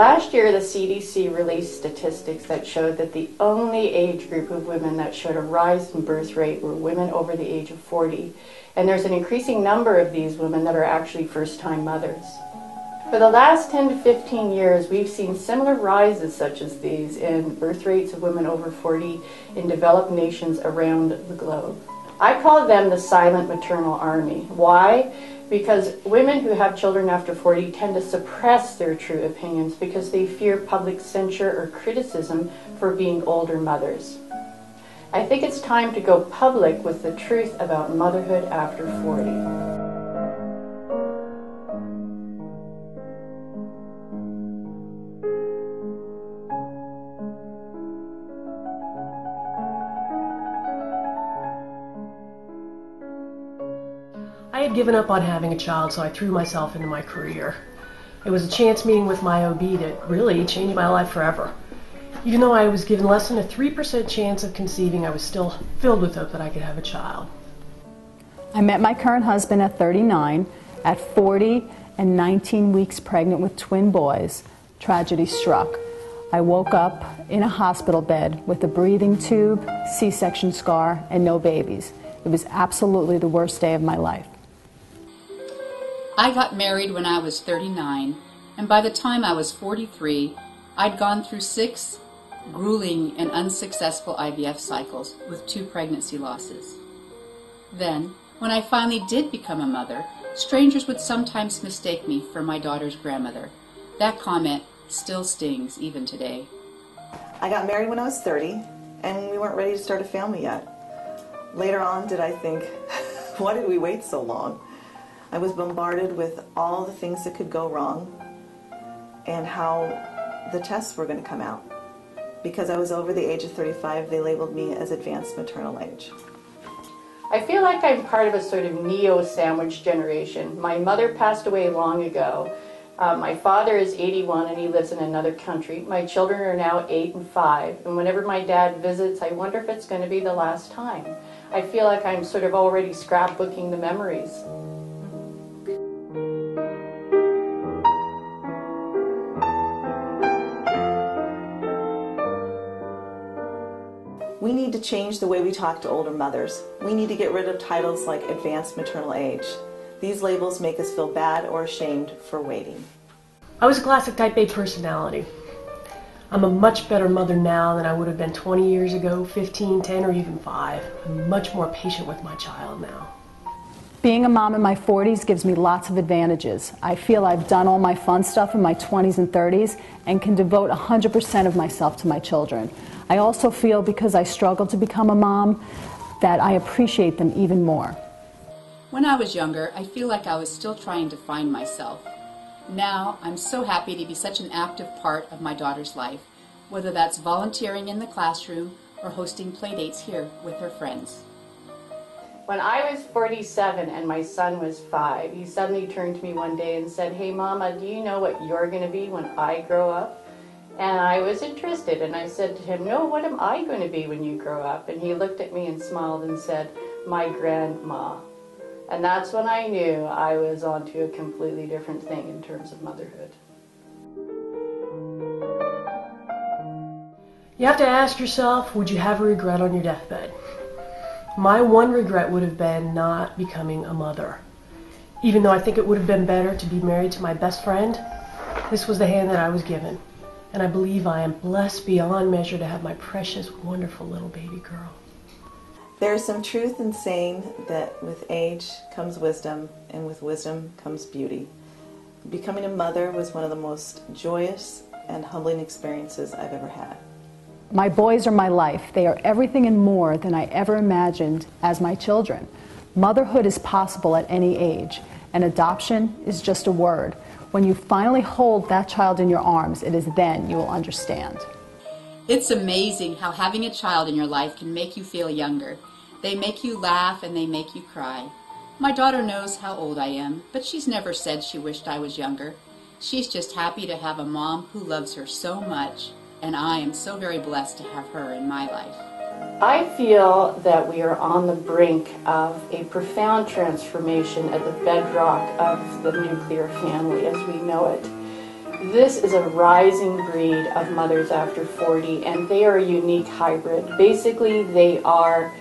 Last year, the CDC released statistics that showed that the only age group of women that showed a rise in birth rate were women over the age of 40. And there's an increasing number of these women that are actually first-time mothers. For the last 10 to 15 years, we've seen similar rises such as these in birth rates of women over 40 in developed nations around the globe. I call them the silent maternal army. Why? Because women who have children after 40 tend to suppress their true opinions because they fear public censure or criticism for being older mothers. I think it's time to go public with the truth about motherhood after 40. I had given up on having a child, so I threw myself into my career. It was a chance meeting with my OB that really changed my life forever. Even though I was given less than a 3% chance of conceiving, I was still filled with hope that I could have a child. I met my current husband at 39. At 40 and 19 weeks pregnant with twin boys, tragedy struck. I woke up in a hospital bed with a breathing tube, C-section scar, and no babies. It was absolutely the worst day of my life. I got married when I was 39, and by the time I was 43, I'd gone through 6 grueling and unsuccessful IVF cycles with 2 pregnancy losses. Then, when I finally did become a mother, strangers would sometimes mistake me for my daughter's grandmother. That comment still stings even today. I got married when I was 30, and we weren't ready to start a family yet. Later on did I think, why did we wait so long? I was bombarded with all the things that could go wrong and how the tests were going to come out. Because I was over the age of 35, they labeled me as advanced maternal age. I feel like I'm part of a sort of neo-sandwich generation. My mother passed away long ago. My father is 81 and he lives in another country. My children are now 8 and 5. And whenever my dad visits, I wonder if it's going to be the last time. I feel like I'm sort of already scrapbooking the memories. We need to change the way we talk to older mothers. We need to get rid of titles like advanced maternal age. These labels make us feel bad or ashamed for waiting. I was a classic type A personality. I'm a much better mother now than I would have been 20 years ago, 15, 10, or even 5. I'm much more patient with my child now. Being a mom in my 40s gives me lots of advantages. I feel I've done all my fun stuff in my 20s and 30s and can devote 100% of myself to my children. I also feel, because I struggled to become a mom, that I appreciate them even more. When I was younger, I feel like I was still trying to find myself. Now, I'm so happy to be such an active part of my daughter's life, whether that's volunteering in the classroom or hosting playdates here with her friends. When I was 47 and my son was 5, he suddenly turned to me one day and said, "Hey Mama, do you know what you're going to be when I grow up?" And I was interested, and I said to him, "No, what am I going to be when you grow up?" And he looked at me and smiled and said, "My grandma." And that's when I knew I was onto a completely different thing in terms of motherhood. You have to ask yourself, would you have a regret on your deathbed? My one regret would have been not becoming a mother. Even though I think it would have been better to be married to my best friend, this was the hand that I was given. And I believe I am blessed beyond measure to have my precious, wonderful little baby girl. There is some truth in saying that with age comes wisdom, and with wisdom comes beauty. Becoming a mother was one of the most joyous and humbling experiences I've ever had. My boys are my life. They are everything and more than I ever imagined as my children. Motherhood is possible at any age, and adoption is just a word. When you finally hold that child in your arms, it is then you will understand. It's amazing how having a child in your life can make you feel younger. They make you laugh and they make you cry. My daughter knows how old I am, but she's never said she wished I was younger. She's just happy to have a mom who loves her so much, and I am so very blessed to have her in my life. I feel that we are on the brink of a profound transformation at the bedrock of the nuclear family as we know it. This is a rising breed of mothers after 40, and they are a unique hybrid. Basically, they are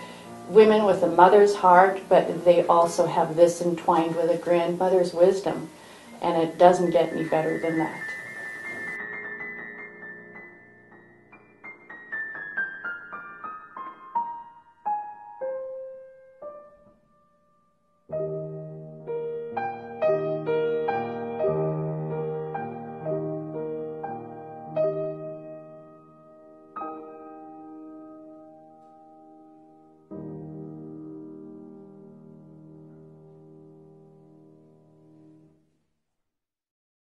women with a mother's heart, but they also have this entwined with a grandmother's wisdom, and it doesn't get any better than that.